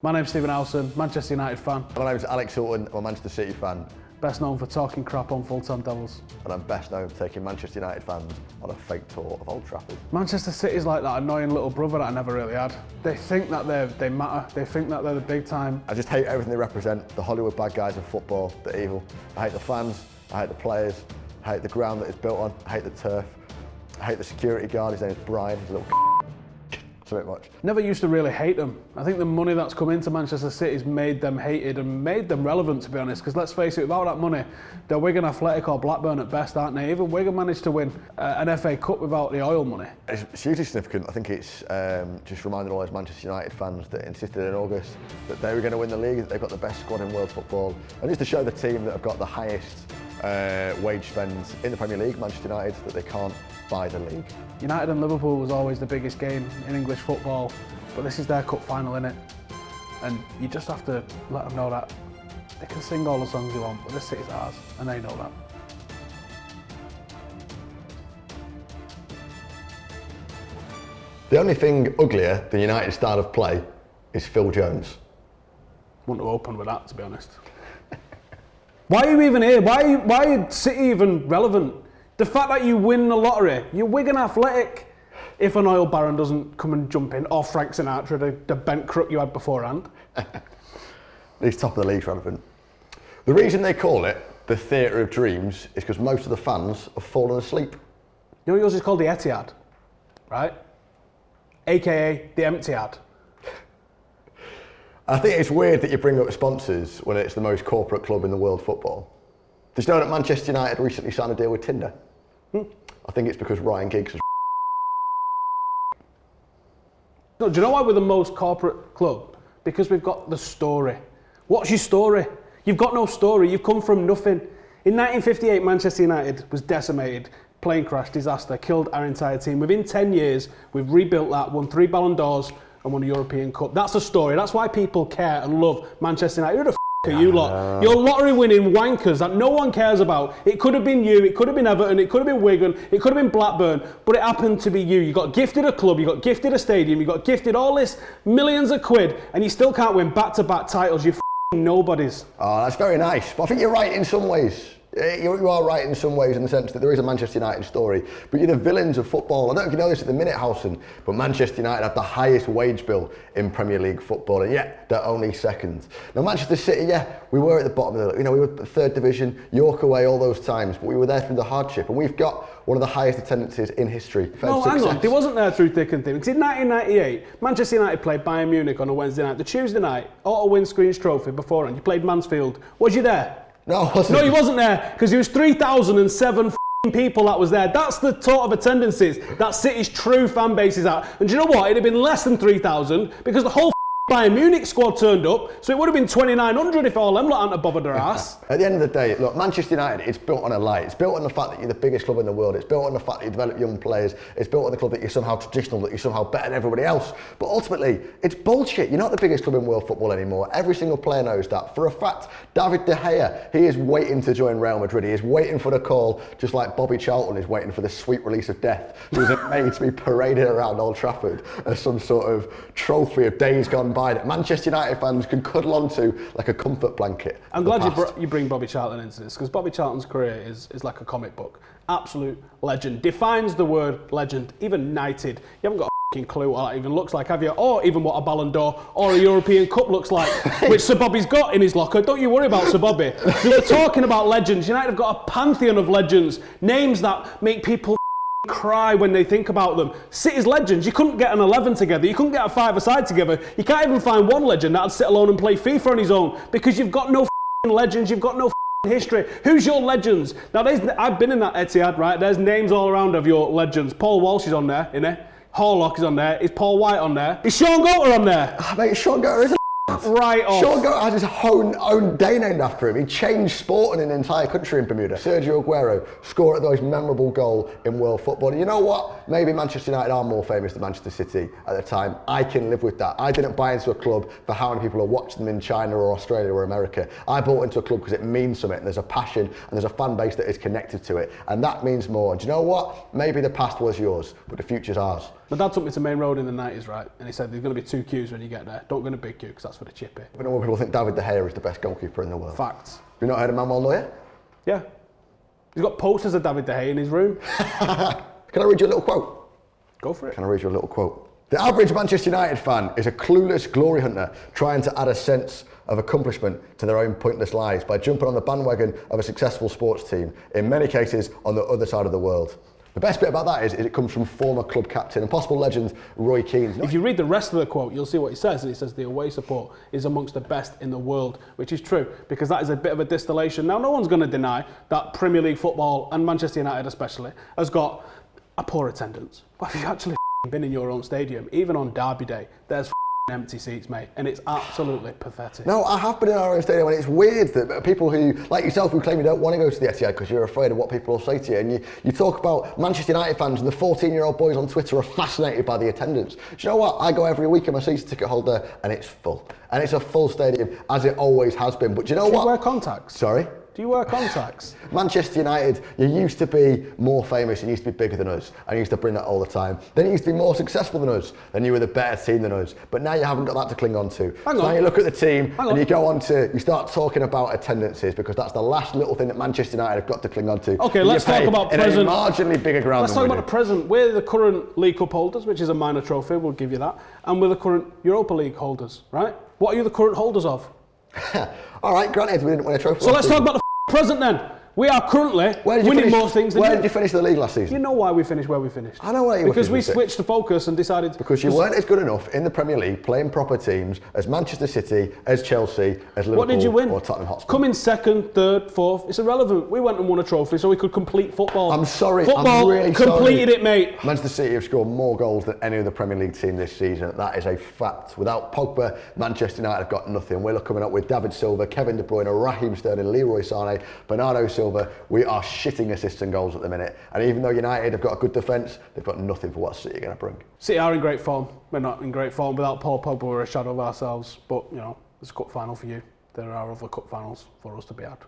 My name's Stephen Howson, Manchester United fan. My name's Alex Hylton, I'm a Manchester City fan. Best known for talking crap on FullTimeDevils. And I'm best known for taking Manchester United fans on a fake tour of Old Trafford. Manchester City's like that annoying little brother that I never really had. They think that they matter, they think that they're the big time. I just hate everything they represent, the Hollywood bad guys of football, they're evil. I hate the fans, I hate the players, I hate the ground that it's built on, I hate the turf, I hate the security guard, his name is Brian, he's a little it's a bit much. Never used to really hate them. I think the money that's come into Manchester City's made them hated and made them relevant, to be honest, because let's face it, without that money, they're Wigan Athletic or Blackburn at best, aren't they? Even Wigan managed to win an FA Cup without the oil money. It's hugely significant. I think it's just reminding all those Manchester United fans that insisted in August that they were going to win the league, that they've got the best squad in world football, and just to show the team that have got the highest wage spends in the Premier League, Manchester United, that they can't buy the league. United and Liverpool was always the biggest game in English football, but this is their cup final, innit? And you just have to let them know that they can sing all the songs they want, but this city's ours, and they know that. The only thing uglier than United's style of play is Phil Jones. Wouldn't have opened with that, to be honest. Why are you even here? Why are City even relevant? The fact that you win the lottery, you're Wigan Athletic. If an oil baron doesn't come and jump in, or Frank Sinatra, the bent crook you had beforehand. He's top of the league's relevant. The reason they call it the Theatre of Dreams is because most of the fans have fallen asleep. You know yours is called the Etihad, right? AKA the Emptyad. I think it's weird that you bring up sponsors when it's the most corporate club in the world football. Did you know that Manchester United recently signed a deal with Tinder? I think it's because Ryan Giggs was No, do you know why we're the most corporate club? Because we've got the story. What's your story? You've got no story, you've come from nothing. In 1958, Manchester United was decimated. Plane crash, disaster, killed our entire team. Within 10 years, we've rebuilt that, won 3 Ballon d'Ors and won a European Cup. That's the story. That's why people care and love Manchester United. Who the f*** are you lot? You're lottery-winning wankers that no one cares about. It could have been you, it could have been Everton, it could have been Wigan, it could have been Blackburn, but it happened to be you. You got gifted a club, you got gifted a stadium, you got gifted all this millions of quid, and you still can't win back-to-back titles. You're f***ing nobodies. Oh, that's very nice. But I think you're right in some ways. You are right in some ways in the sense that there is a Manchester United story, but you're the villains of football. I don't know if you know this at the minute, Howson, but Manchester United have the highest wage bill in Premier League football, and yet they're only second. Now, Manchester City, yeah, we were at the bottom of the, we were third division, York away all those times, but we were there through the hardship, and we've got one of the highest attendances in history. No, hang on, they wasn't there through thick and thin, because in 1998, Manchester United played Bayern Munich on a Wednesday night. The Tuesday night, Auto Windscreens Trophy beforehand, you played Mansfield. Was you there? No, I wasn't. No, he wasn't there, because there was 3,007 people that was there. That's the sort of attendances that City's true fan base is at. And do you know what? It'd have been less than 3,000, because the whole Bayern Munich squad turned up, so it would have been 2,900 if all them lot hadn't bothered their ass. At the end of the day, look, Manchester United, it's built on a lie. It's built on the fact that you're the biggest club in the world. It's built on the fact that you develop young players. It's built on the club that you're somehow traditional, that you're somehow better than everybody else. But ultimately, it's bullshit. You're not the biggest club in world football anymore. Every single player knows that. For a fact, David De Gea, he is waiting to join Real Madrid. He is waiting for the call, just like Bobby Charlton is waiting for the sweet release of death. He was made to be paraded around Old Trafford as some sort of trophy of days gone by that Manchester United fans can cuddle onto like a comfort blanket. I'm glad you bring Bobby Charlton into this, because Bobby Charlton's career is like a comic book. Absolute legend. Defines the word legend, even knighted. You haven't got a f***ing clue what that even looks like, have you? Or even what a Ballon d'Or or a European Cup looks like, which Sir Bobby's got in his locker. Don't you worry about Sir Bobby. So we're talking about legends. United have got a pantheon of legends, names that make people cry when they think about them. City's legends, you couldn't get an 11 together, you couldn't get a 5-a-side together, you can't even find one legend that'd sit alone and play FIFA on his own, because you've got no legends, you've got no history. Who's your legends? Now, I've been in that Etihad, right? There's names all around of your legends. Paul Walsh is on there, innit? Horlock is on there. Is Paul White on there? Is Sean Goater on there? Oh, mate, Sean Goater is right off. Sean Goater has his own day named after him. He changed sport in an entire country in Bermuda. Sergio Aguero scored the most memorable goal in world football. And you know what? Maybe Manchester United are more famous than Manchester City at the time. I can live with that. I didn't buy into a club for how many people are watching them in China or Australia or America. I bought into a club because it means something. And there's a passion and there's a fan base that is connected to it. And that means more. And do you know what? Maybe the past was yours, but the future's ours. My dad took me to Main Road in the 90s, right? And he said there's going to be 2 queues when you get there. Don't go in a big queue because that's for the chippy. I know people think David De Gea is the best goalkeeper in the world. Facts. Have you not heard of Manuel Neuer? Yeah. He's got posters of David De Gea in his room. Can I read you a little quote? Go for it. Can I read you a little quote? The average Manchester United fan is a clueless glory hunter trying to add a sense of accomplishment to their own pointless lives by jumping on the bandwagon of a successful sports team, in many cases on the other side of the world. The best bit about that is it comes from former club captain and possible legend Roy Keane. If you read the rest of the quote, you'll see what he says, and he says the away support is amongst the best in the world, which is true, because that is a bit of a distillation. Now, no one's going to deny that Premier League football, and Manchester United especially, has got a poor attendance. But if you've actually been in your own stadium, even on Derby Day, there's empty seats, mate, and it's absolutely pathetic. No, I have been in our own stadium, and it's weird that people who, like yourself, who claim you don't want to go to the Etihad because you're afraid of what people will say to you, and you talk about Manchester United fans, and the 14-year-old boys on Twitter are fascinated by the attendance. Do you know what? I go every week, I'm a season ticket holder, and it's full. And it's a full stadium, as it always has been. But do you know what? Do you wear contacts? Sorry? Do you wear contacts? Manchester United, you used to be more famous, you used to be bigger than us, and you used to bring that all the time. Then you used to be more successful than us, then you were the better team than us. But now you haven't got that to cling on to. Hang on. Now you look at the team and you go on to, you start talking about attendances, because that's the last little thing that Manchester United have got to cling on to. Okay, let's talk about present. In a marginally bigger ground. Let's talk about the present. We're the current League Cup holders, which is a minor trophy, we'll give you that. And we're the current Europa League holders, right? What are you the current holders of? All right, granted, we didn't win a trophy. So let's talk about the present then. We are currently winning more things than you. Where did you finish the league last season? You know why we finished where we finished. I know why you were. Because we switched the focus and decided... Because you weren't as good enough in the Premier League playing proper teams as Manchester City, as Chelsea, as Liverpool, what did you win? Or Tottenham Hotspur. Coming second, third, fourth, it's irrelevant. We went and won a trophy so we could complete football. I'm sorry, football I'm really completed sorry. it, mate. Manchester City have scored more goals than any other Premier League team this season. That is a fact. Without Pogba, Manchester United have got nothing. We're coming up with David Silva, Kevin De Bruyne, Raheem Sterling, Leroy Sané, Bernardo Silva. We are shitting assists and goals at the minute, and even though United have got a good defence, they've got nothing for what City are going to bring. City are in great form. We're not in great form. Without Paul Pogba, we're a shadow of ourselves, but you know, there's a cup final for you. There are other cup finals for us to be had.